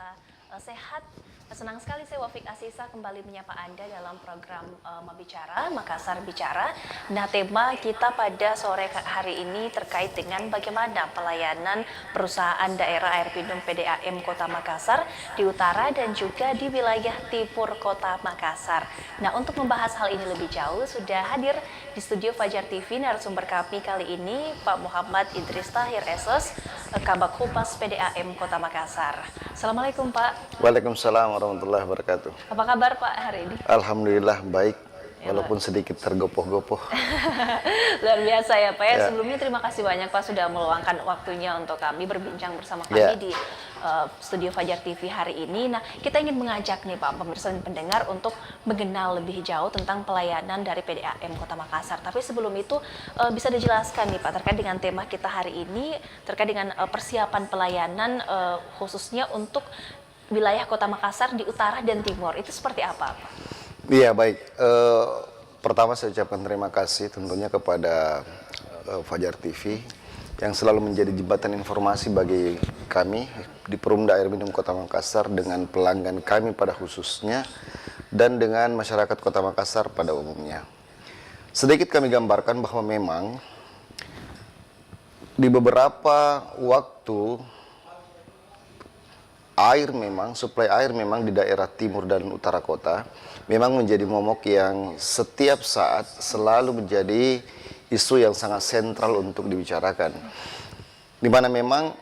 senantiasa sehat. Senang sekali saya Wafik Asisa kembali menyapa Anda dalam program Membicara, Makassar Bicara. Nah, tema kita pada sore hari ini terkait dengan bagaimana pelayanan perusahaan daerah air minum PDAM Kota Makassar di utara dan juga di wilayah timur Kota Makassar. Nah, untuk membahas hal ini lebih jauh sudah hadir di studio Fajar TV narasumber kami kali ini Pak Muhammad Idris Tahir SOS, Kabak Humas PDAM Kota Makassar. Assalamualaikum Pak. Waalaikumsalam warahmatullahi wabarakatuh. Apa kabar Pak hari ini? Alhamdulillah baik, walaupun sedikit tergopoh-gopoh. Luar biasa ya Pak ya. Sebelumnya terima kasih banyak Pak sudah meluangkan waktunya untuk kami berbincang bersama kami di studio Fajar TV hari ini. Nah, kita ingin mengajak nih Pak pemirsa dan pendengar untuk mengenal lebih jauh tentang pelayanan dari PDAM Kota Makassar. Tapi sebelum itu bisa dijelaskan nih Pak terkait dengan tema kita hari ini terkait dengan persiapan pelayanan khususnya untuk wilayah Kota Makassar di utara dan timur. Itu seperti apa Pak? Iya baik, pertama saya ucapkan terima kasih tentunya kepada Fajar TV yang selalu menjadi jembatan informasi bagi kami di Perumda Air Minum Kota Makassar dengan pelanggan kami pada khususnya dan dengan masyarakat Kota Makassar pada umumnya. Sedikit kami gambarkan bahwa memang di beberapa waktu suplai air memang di daerah timur dan utara kota memang menjadi momok yang setiap saat selalu menjadi isu yang sangat sentral untuk dibicarakan. Di mana memang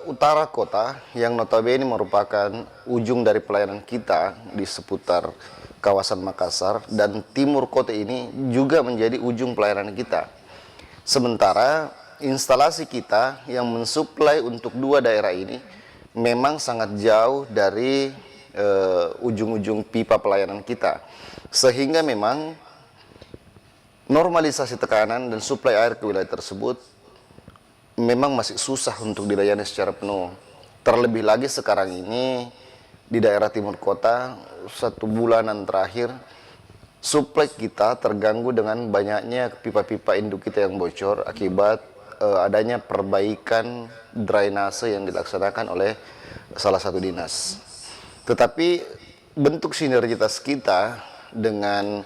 utara kota yang notabene merupakan ujung dari pelayanan kita di seputar kawasan Makassar dan timur kota ini juga menjadi ujung pelayanan kita. Sementara instalasi kita yang mensuplai untuk dua daerah ini memang sangat jauh dari ujung-ujung pipa pelayanan kita. Sehingga memang normalisasi tekanan dan suplai air ke wilayah tersebut memang masih susah untuk dilayani secara penuh. Terlebih lagi sekarang ini di daerah timur kota, 1 bulanan terakhir, suplai kita terganggu dengan banyaknya pipa-pipa induk kita yang bocor akibat adanya perbaikan drainase yang dilaksanakan oleh salah satu dinas. Tetapi bentuk sinergitas kita dengan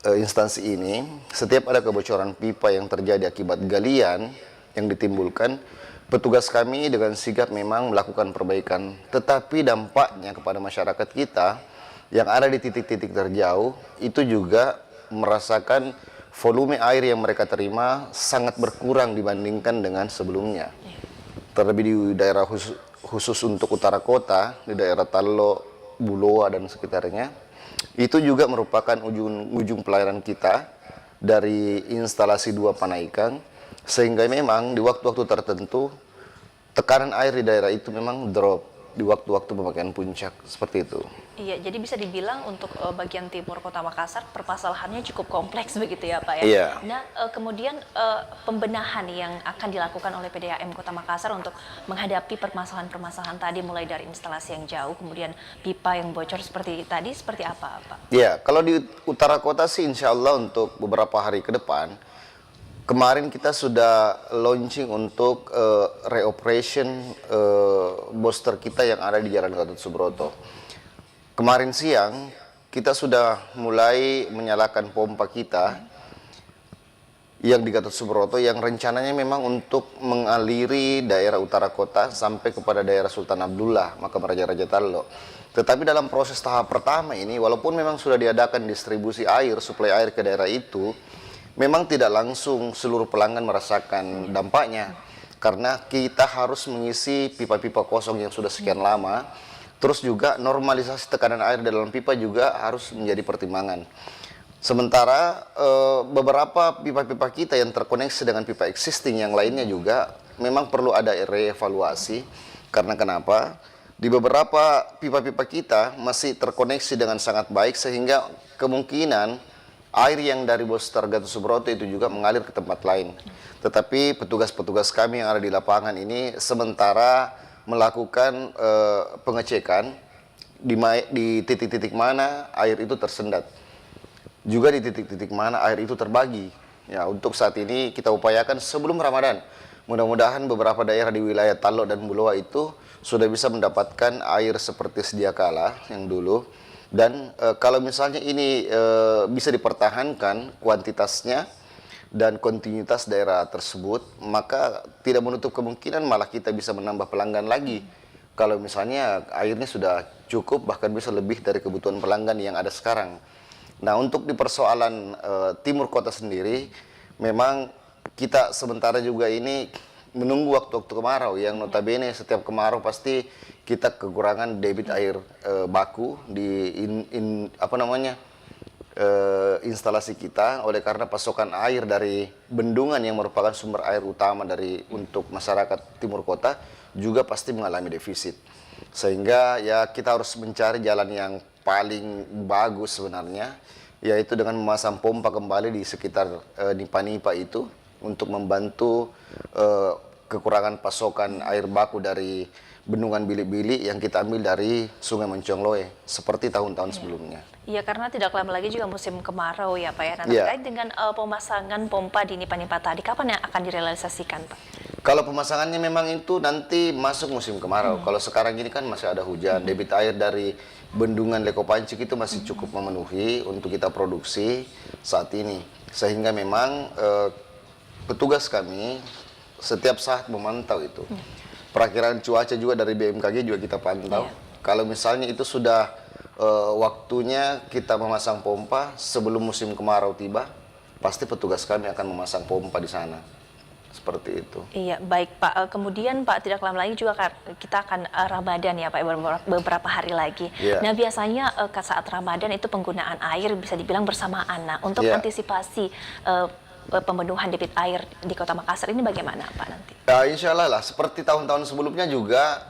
instansi ini, setiap ada kebocoran pipa yang terjadi akibat galian yang ditimbulkan, petugas kami dengan sigap memang melakukan perbaikan. Tetapi dampaknya kepada masyarakat kita yang ada di titik-titik terjauh, itu juga merasakan volume air yang mereka terima sangat berkurang dibandingkan dengan sebelumnya. Terlebih di daerah khusus untuk utara kota, di daerah Tallo, Buloa dan sekitarnya, itu juga merupakan ujung pelayanan kita dari instalasi 2 Panaikan, sehingga memang di waktu-waktu tertentu tekanan air di daerah itu memang drop di waktu-waktu pemakaian puncak, seperti itu. Iya, jadi bisa dibilang untuk bagian timur Kota Makassar permasalahannya cukup kompleks begitu ya Pak ya. Iya. Nah, kemudian pembenahan yang akan dilakukan oleh PDAM Kota Makassar untuk menghadapi permasalahan-permasalahan tadi mulai dari instalasi yang jauh, kemudian pipa yang bocor seperti tadi, seperti apa Pak? Iya, kalau di utara kota sih insya Allah untuk beberapa hari ke depan, kemarin kita sudah launching untuk reoperation booster kita yang ada di Jalan Gatot Subroto. Kemarin siang kita sudah mulai menyalakan pompa kita yang di Gatot Subroto yang rencananya memang untuk mengaliri daerah utara kota sampai kepada daerah Sultan Abdullah, Makam Raja-Raja Tallo. Tetapi dalam proses tahap pertama ini, walaupun memang sudah diadakan distribusi air, suplai air ke daerah itu, memang tidak langsung seluruh pelanggan merasakan dampaknya. Karena kita harus mengisi pipa-pipa kosong yang sudah sekian lama. Terus juga normalisasi tekanan air di dalam pipa juga harus menjadi pertimbangan. Sementara beberapa pipa-pipa kita yang terkoneksi dengan pipa existing yang lainnya juga memang perlu ada reevaluasi. Karena kenapa? Di beberapa pipa-pipa kita masih terkoneksi dengan sangat baik sehingga kemungkinan air yang dari booster Gatot Subroto itu juga mengalir ke tempat lain. Tetapi petugas-petugas kami yang ada di lapangan ini sementara melakukan pengecekan di titik-titik mana air itu tersendat. Juga di titik-titik mana air itu terbagi. Ya, untuk saat ini kita upayakan sebelum Ramadan mudah-mudahan beberapa daerah di wilayah Talok dan Buloa itu sudah bisa mendapatkan air seperti sedia kala yang dulu. Dan kalau misalnya ini bisa dipertahankan kuantitasnya dan kontinuitas daerah tersebut, maka tidak menutup kemungkinan malah kita bisa menambah pelanggan lagi. Kalau misalnya airnya sudah cukup, bahkan bisa lebih dari kebutuhan pelanggan yang ada sekarang. Nah, untuk di persoalan timur kota sendiri, memang kita sementara juga ini menunggu waktu-waktu kemarau, yang notabene setiap kemarau pasti kita kekurangan debit air baku di instalasi kita, oleh karena pasokan air dari bendungan yang merupakan sumber air utama untuk masyarakat timur kota juga pasti mengalami defisit. Sehingga ya kita harus mencari jalan yang paling bagus sebenarnya, yaitu dengan memasang pompa kembali di sekitar nipa-nipa itu untuk membantu kekurangan pasokan air baku dari bendungan Bilik-Bilik yang kita ambil dari Sungai Moncongloe seperti tahun-tahun sebelumnya. Iya, karena tidak lama lagi juga musim kemarau ya Pak ya. Nah, Iya. terkait dengan pemasangan pompa di nipa-nipa tadi, kapan yang akan direalisasikan Pak? Kalau pemasangannya memang itu nanti masuk musim kemarau. Kalau sekarang ini kan masih ada hujan, debit air dari bendungan Leko Pancik itu masih cukup memenuhi untuk kita produksi saat ini. Sehingga memang petugas kami setiap saat memantau itu. Perakiraan cuaca juga dari BMKG juga kita pantau. Kalau misalnya itu sudah waktunya kita memasang pompa sebelum musim kemarau tiba, pasti petugas kami akan memasang pompa di sana. Seperti itu. Iya, baik Pak. Kemudian Pak, tidak lama lagi juga kita akan Ramadan ya Pak, beberapa hari lagi. Iya. Nah, biasanya saat Ramadan itu penggunaan air bisa dibilang bersamaan. Nah, untuk Iya. antisipasi pemenuhan debit air di Kota Makassar ini bagaimana Pak nanti? Ya, insya Allah lah, seperti tahun-tahun sebelumnya juga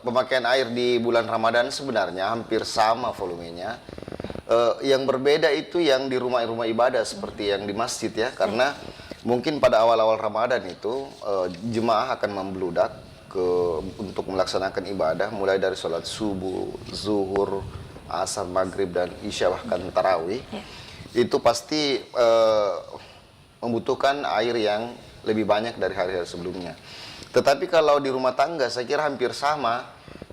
pemakaian air di bulan Ramadan sebenarnya hampir sama volumenya. Yang berbeda itu yang di rumah-rumah ibadah seperti yang di masjid ya, karena mungkin pada awal-awal Ramadan itu jemaah akan membludak untuk melaksanakan ibadah mulai dari sholat subuh, zuhur, asar, maghrib, dan isya bahkan tarawih. Itu pasti membutuhkan air yang lebih banyak dari hari-hari sebelumnya. Tetapi kalau di rumah tangga saya kira hampir sama,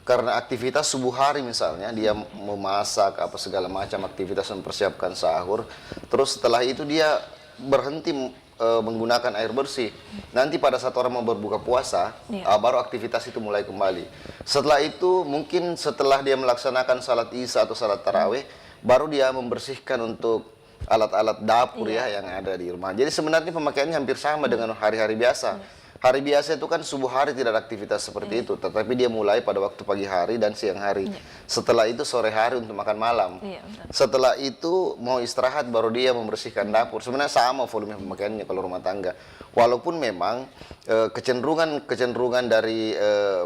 karena aktivitas subuh hari misalnya dia memasak apa segala macam aktivitas mempersiapkan sahur, terus setelah itu dia berhenti menggunakan air bersih. Nanti pada saat orang mau berbuka puasa, baru aktivitas itu mulai kembali. Setelah itu mungkin setelah dia melaksanakan salat isya atau salat tarawih, baru dia membersihkan untuk alat-alat dapur ya yang ada di rumah. Jadi sebenarnya pemakaiannya hampir sama dengan hari-hari biasa. Hari biasa itu kan subuh hari tidak ada aktivitas seperti itu, tetapi dia mulai pada waktu pagi hari dan siang hari. Setelah itu sore hari untuk makan malam. Setelah itu mau istirahat baru dia membersihkan dapur. Sebenarnya sama volume pemakaiannya kalau rumah tangga. Walaupun memang kecenderungan dari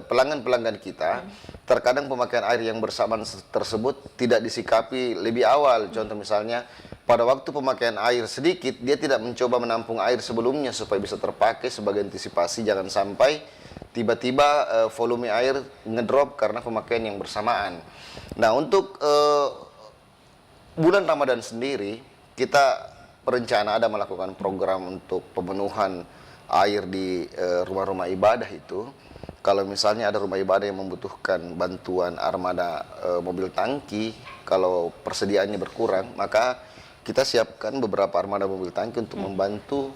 pelanggan-pelanggan kita, terkadang pemakaian air yang bersamaan tersebut tidak disikapi lebih awal. Contoh misalnya, pada waktu pemakaian air sedikit, dia tidak mencoba menampung air sebelumnya supaya bisa terpakai sebagai antisipasi jangan sampai tiba-tiba volume air ngedrop karena pemakaian yang bersamaan. Nah, untuk bulan Ramadan sendiri, kita berencana ada melakukan program untuk pemenuhan air di rumah-rumah ibadah itu. Kalau misalnya ada rumah ibadah yang membutuhkan bantuan armada mobil tangki, kalau persediaannya berkurang, maka kita siapkan beberapa armada mobil tangki untuk membantu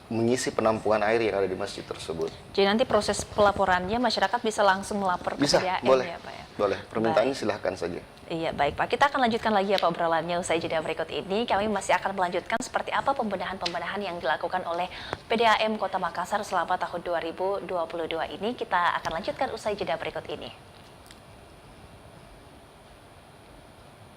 mengisi penampungan air yang ada di masjid tersebut. Jadi nanti proses pelaporannya masyarakat bisa langsung melapor ke Bisa, PDAM boleh, ya Pak ya? boleh. Permintaannya silahkan saja. Iya, baik Pak. Kita akan lanjutkan lagi ya Pak obrolannya usai jeda berikut ini. Kami masih akan melanjutkan seperti apa pembenahan-pembenahan yang dilakukan oleh PDAM Kota Makassar selama tahun 2022 ini. Kita akan lanjutkan usai jeda berikut ini.